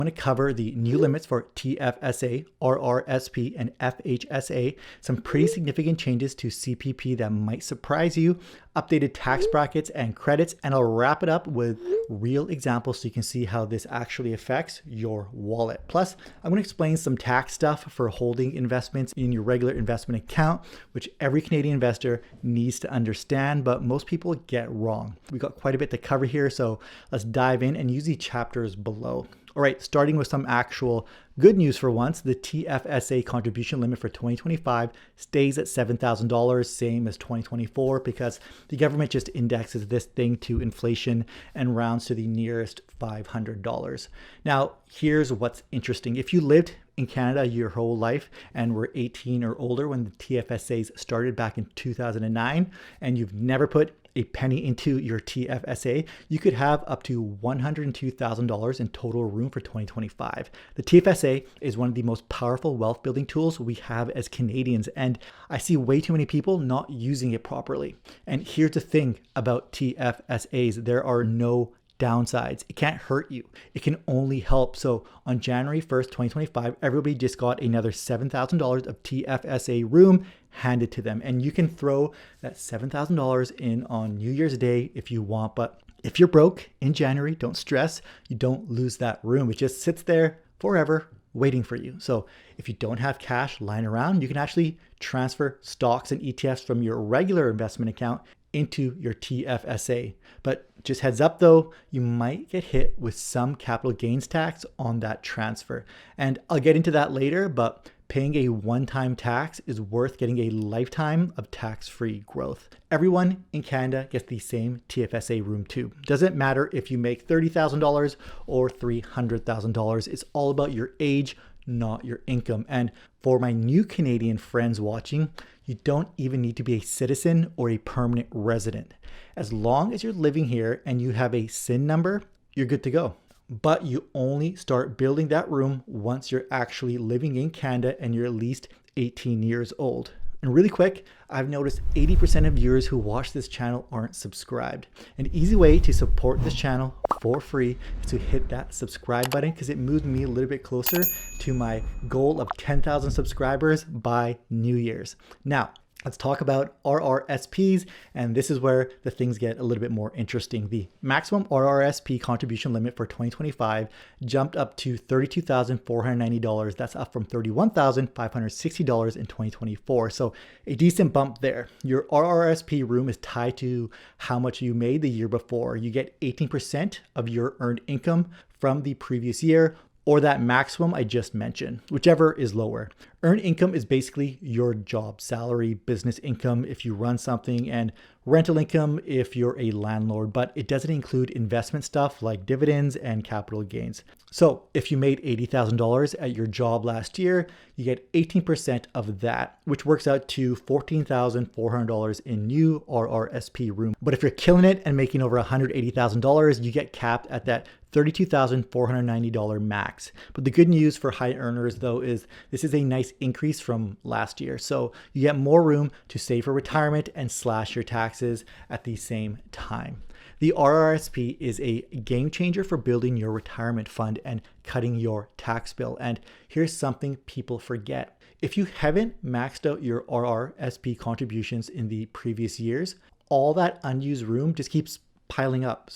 I'm going to cover the new limits for TFSA, RRSP, and FHSA, some pretty significant changes to CPP that might surprise you, updated tax brackets and credits, and I'll wrap it up with real examples so you can see how this actually affects your wallet. Plus, I'm going to explain some tax stuff for holding investments in your regular investment account, which every Canadian investor needs to understand, but most people get wrong. We got quite a bit to cover here, so let's dive in and use the chapters below. All right, starting with some actual good news for once, the TFSA contribution limit for 2025 stays at $7,000, same as 2024, because the government just indexes this thing to inflation and rounds to the nearest $500. Now, here's what's interesting. If you lived in Canada your whole life and were 18 or older when the TFSAs started back in 2009, and you've never put a penny into your TFSA, you could have up to $102,000 in total room for 2025. The TFSA is one of the most powerful wealth building tools we have as Canadians, and I see way too many people not using it properly. And here's the thing about TFSAs, there are no downsides. It can't hurt you. It can only help. So on January 1st, 2025, everybody just got another $7,000 of TFSA room handed to them. And you can throw that $7,000 in on New Year's Day if you want. But if you're broke in January, don't stress. You don't lose that room. It just sits there forever waiting for you. So if you don't have cash lying around, you can actually transfer stocks and ETFs from your regular investment account into your TFSA. But just heads up though, you might get hit with some capital gains tax on that transfer. And I'll get into that later, but paying a one-time tax is worth getting a lifetime of tax-free growth. Everyone in Canada gets the same TFSA room too. Doesn't matter if you make $30,000 or $300,000. It's all about your age, not your income. And for my new Canadian friends watching, you don't even need to be a citizen or a permanent resident. As long as you're living here and you have a SIN number, you're good to go. But you only start building that room once you're actually living in Canada and you're at least 18 years old. And really quick, I've noticed 80% of viewers who watch this channel aren't subscribed. An easy way to support this channel for free is to hit that subscribe button because it moves me a little bit closer to my goal of 10,000 subscribers by New Year's. Now, let's talk about RRSPs, and this is where the things get a little bit more interesting. The maximum RRSP contribution limit for 2025 jumped up to $32,490. That's up from $31,560 in 2024. So a decent bump there. Your RRSP room is tied to how much you made the year before. You get 18% of your earned income from the previous year, or that maximum I just mentioned, whichever is lower. Earned income is basically your job salary, business income if you run something, and rental income if you're a landlord, but it doesn't include investment stuff like dividends and capital gains. So if you made $80,000 at your job last year, you get 18% of that, which works out to $14,400 in new RRSP room. But if you're killing it and making over $180,000, you get capped at that $32,490 max. But the good news for high earners though is this is a nice increase from last year. So you get more room to save for retirement and slash your taxes at the same time. The RRSP is a game changer for building your retirement fund and cutting your tax bill. And here's something people forget. If you haven't maxed out your RRSP contributions in the previous years, all that unused room just keeps piling up.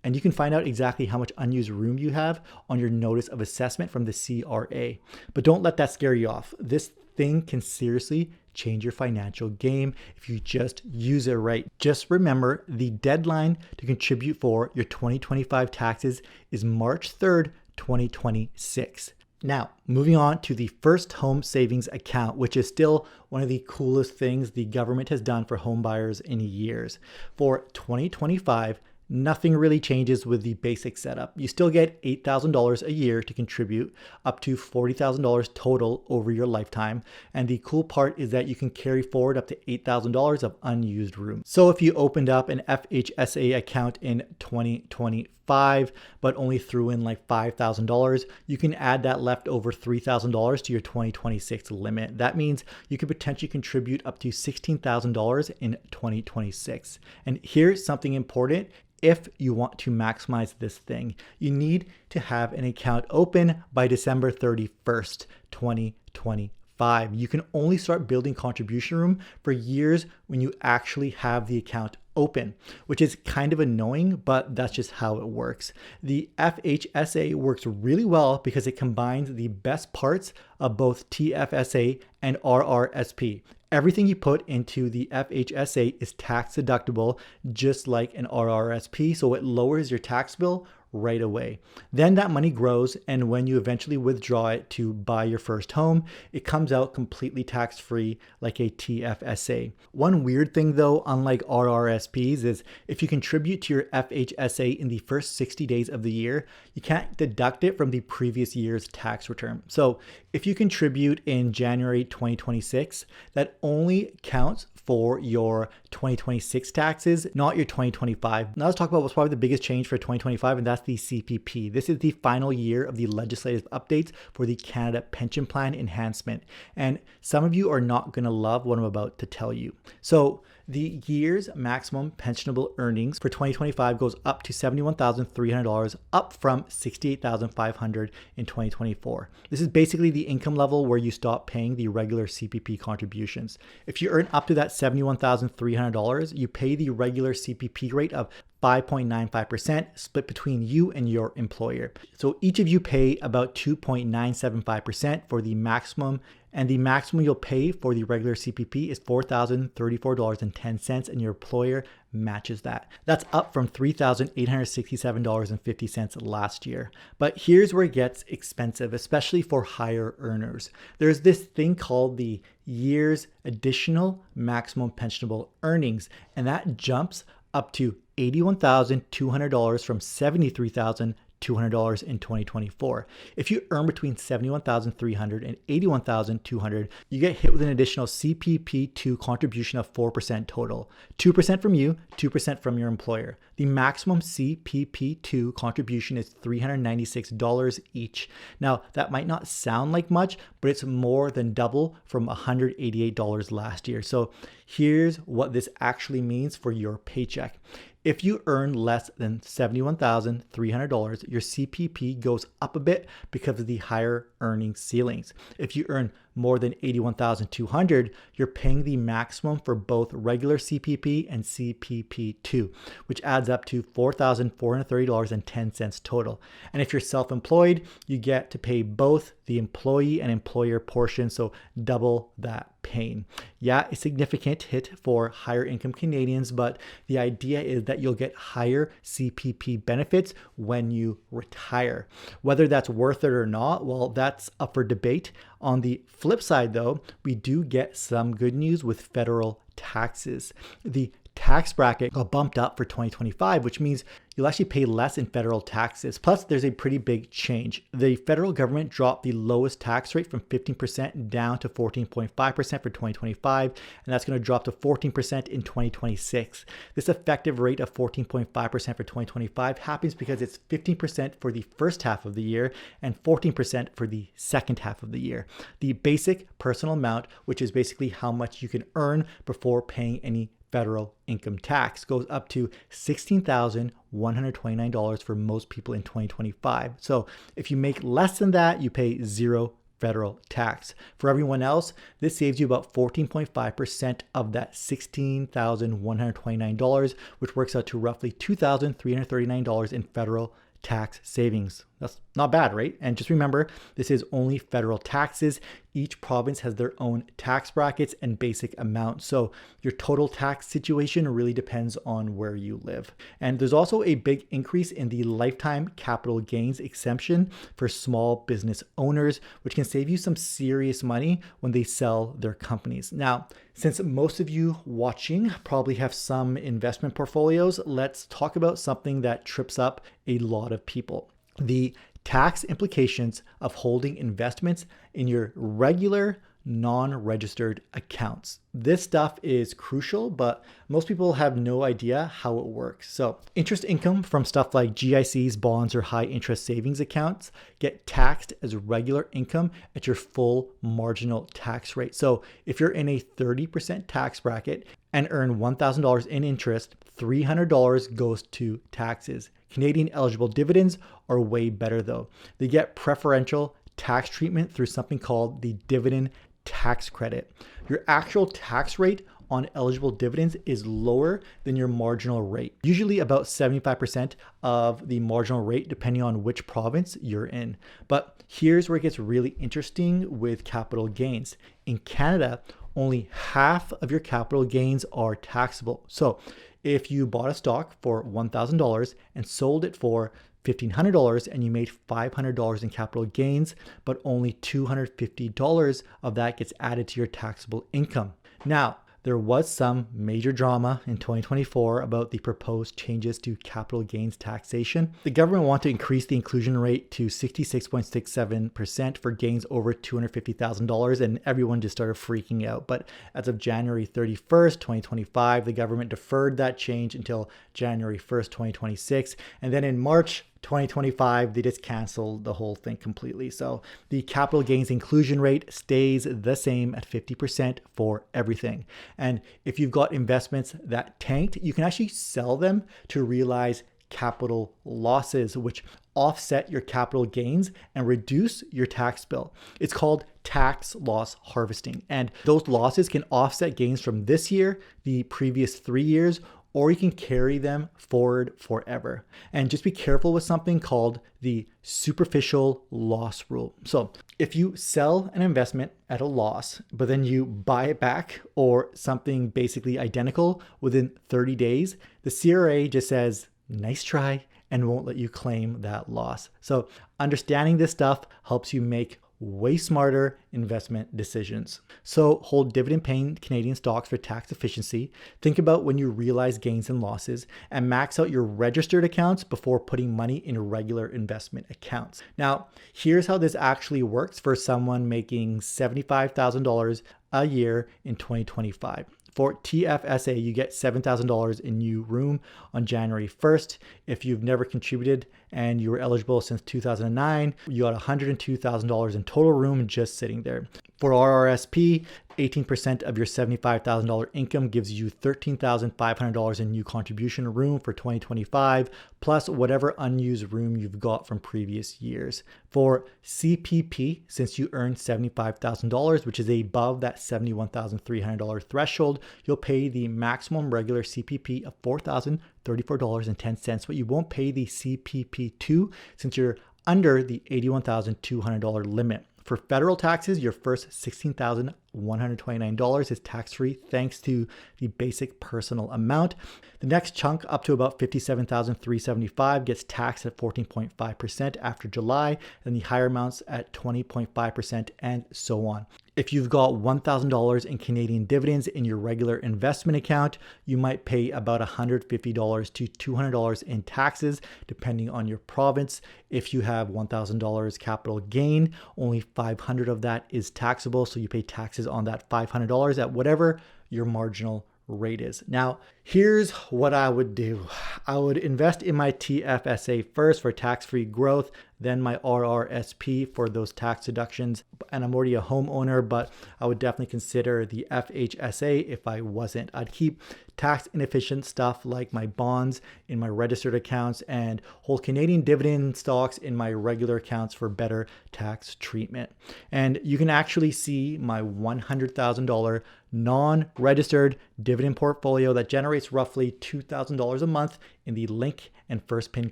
And you can find out exactly how much unused room you have on your notice of assessment from the CRA. But don't let that scare you off. This thing can seriously change your financial game if you just use it right. Just remember the deadline to contribute for your 2025 taxes is March 3rd, 2026. Now, moving on to the first home savings account, which is still one of the coolest things the government has done for home buyers in years. For 2025, nothing really changes with the basic setup. You still get $8,000 a year to contribute, up to $40,000 total over your lifetime. And the cool part is that you can carry forward up to $8,000 of unused room. So if you opened up an FHSA account in 2025, but only threw in like $5,000, you can add that leftover $3,000 to your 2026 limit. That means you could potentially contribute up to $16,000 in 2026. And here's something important. if you want to maximize this thing, you need to have an account open by December 31st, 2025. You can only start building contribution room for years when you actually have the account open, which is kind of annoying, but that's just how it works. The FHSA works really well because it combines the best parts of both TFSA and RRSP. Everything you put into the FHSA is tax deductible, just like an RRSP, so it lowers your tax bill right away. Then that money grows, and when you eventually withdraw it to buy your first home, it comes out completely tax-free like a TFSA. One weird thing though, unlike RRSPs, is if you contribute to your FHSA in the first 60 days of the year, you can't deduct it from the previous year's tax return. So if you contribute in January 2026, that only counts for your 2026 taxes, not your 2025. Now let's talk about what's probably the biggest change for 2025, and that's the CPP. This is the final year of the legislative updates for the Canada Pension Plan enhancement. And some of you are not going to love what I'm about to tell you. So the year's maximum pensionable earnings for 2025 goes up to $71,300, up from $68,500 in 2024. This is basically the income level where you stop paying the regular CPP contributions. If you earn up to that $71,300, you pay the regular CPP rate of 5.95% split between you and your employer. So each of you pay about 2.975% for the maximum, and the maximum you'll pay for the regular CPP is $4,034.10, and your employer matches that. That's up from $3,867.50 last year. But here's where it gets expensive, especially for higher earners. There's this thing called the year's additional maximum pensionable earnings, and that jumps up to $81,200 from $73,200 in 2024. If you earn between $71,300 and $81,200, you get hit with an additional CPP2 contribution of 4% total. 2% from you, 2% from your employer. The maximum CPP2 contribution is $396 each. Now, that might not sound like much, but it's more than double from $188 last year. So here's what this actually means for your paycheck. If you earn less than $71,300, your CPP goes up a bit because of the higher earning ceilings. If you earn more than $81,200, you're paying the maximum for both regular CPP and CPP2, which adds up to $4,430.10 total. And if you're self-employed, you get to pay both the employee and employer portion, so double that pain. Yeah, a significant hit for higher income Canadians, but the idea is that you'll get higher CPP benefits when you retire. Whether that's worth it or not, well, that's up for debate. On the flip side, though, we do get some good news with federal taxes. The tax bracket got bumped up for 2025, which means you'll actually pay less in federal taxes. Plus, there's a pretty big change. The federal government dropped the lowest tax rate from 15% down to 14.5% for 2025, and that's going to drop to 14% in 2026. This effective rate of 14.5% for 2025 happens because it's 15% for the first half of the year and 14% for the second half of the year. The basic personal amount, which is basically how much you can earn before paying any federal income tax, goes up to $16,129 for most people in 2025. So if you make less than that, you pay zero federal tax. For everyone else, this saves you about 14.5% of that $16,129, which works out to roughly $2,339 in federal tax savings. That's not bad, right? And just remember, this is only federal taxes. Each province has their own tax brackets and basic amounts. So your total tax situation really depends on where you live. And there's also a big increase in the lifetime capital gains exemption for small business owners, which can save you some serious money when they sell their companies. Now, since most of you watching probably have some investment portfolios, let's talk about something that trips up a lot of people: the tax implications of holding investments in your regular non-registered accounts. This stuff is crucial, but most people have no idea how it works. So interest income from stuff like GICs, bonds, or high interest savings accounts get taxed as regular income at your full marginal tax rate. So if you're in a 30% tax bracket and earn $1,000 in interest, $300 goes to taxes. Canadian eligible dividends are way better though. They get preferential tax treatment through something called the dividend tax credit. Your actual tax rate on eligible dividends is lower than your marginal rate, usually about 75% of the marginal rate, depending on which province you're in. But here's where it gets really interesting with capital gains. In Canada, only half of your capital gains are taxable. So if you bought a stock for $1,000 and sold it for $1,500 and you made $500 in capital gains, but only $250 of that gets added to your taxable income. Now, there was some major drama in 2024 about the proposed changes to capital gains taxation. The government wanted to increase the inclusion rate to 66.67% for gains over $250,000, and everyone just started freaking out. But as of January 31st, 2025, the government deferred that change until January 1st, 2026. And then in March 2025, they just canceled the whole thing completely. So the capital gains inclusion rate stays the same at 50% for everything. And if you've got investments that tanked, you can actually sell them to realize capital losses, which offset your capital gains and reduce your tax bill. It's called tax loss harvesting. And those losses can offset gains from this year, the previous 3 years, or you can carry them forward forever. And just be careful with something called the superficial loss rule. So if you sell an investment at a loss, but then you buy it back or something basically identical within 30 days, the CRA just says, nice try, and won't let you claim that loss. So understanding this stuff helps you make way smarter investment decisions. So hold dividend paying Canadian stocks for tax efficiency. Think about when you realize gains and losses, and max out your registered accounts before putting money in regular investment accounts. Now, here's how this actually works for someone making $75,000 a year in 2025. For TFSA, you get $7,000 in new room on January 1st. If you've never contributed and you were eligible since 2009, you got $102,000 in total room just sitting there. For RRSP, 18% of your $75,000 income gives you $13,500 in new contribution room for 2025, plus whatever unused room you've got from previous years. For CPP, since you earned $75,000, which is above that $71,300 threshold, you'll pay the maximum regular CPP of $4,034.10, but you won't pay the CPP2 since you're under the $81,200 limit. For federal taxes, your first $16,129 is tax-free thanks to the basic personal amount. The next chunk up to about $57,375 gets taxed at 14.5% after July, and the higher amounts at 20.5% and so on. If you've got $1,000 in Canadian dividends in your regular investment account, you might pay about $150 to $200 in taxes, depending on your province. If you have $1,000 capital gain, only $500 of that is taxable, so you pay taxes on that $500 at whatever your marginal rate is. Now, here's what I would do. I would invest in my TFSA first for tax-free growth, then my RRSP for those tax deductions. And I'm already a homeowner, but I would definitely consider the FHSA if I wasn't. I'd keep tax inefficient stuff like my bonds in my registered accounts and hold Canadian dividend stocks in my regular accounts for better tax treatment. And you can actually see my $100,000 non-registered dividend portfolio that generates roughly $2,000 a month in the link and first pin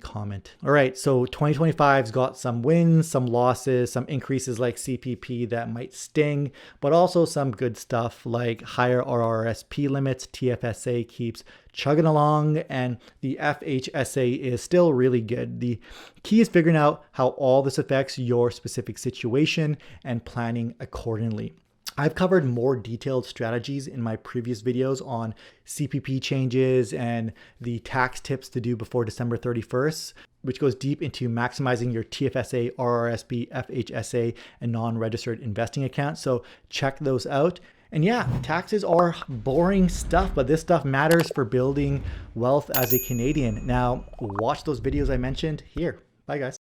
comment. All right, so 2025's got some wins, some losses, some increases like CPP that might sting, but also some good stuff like higher RRSP limits. TFSA keeps chugging along, and the FHSA is still really good. The key is figuring out how all this affects your specific situation and planning accordingly. I've covered more detailed strategies in my previous videos on CPP changes and the tax tips to do before December 31st, which goes deep into maximizing your TFSA, RRSP, FHSA, and non-registered investing accounts. So check those out. And yeah, taxes are boring stuff, but this stuff matters for building wealth as a Canadian. Now, watch those videos I mentioned here. Bye, guys.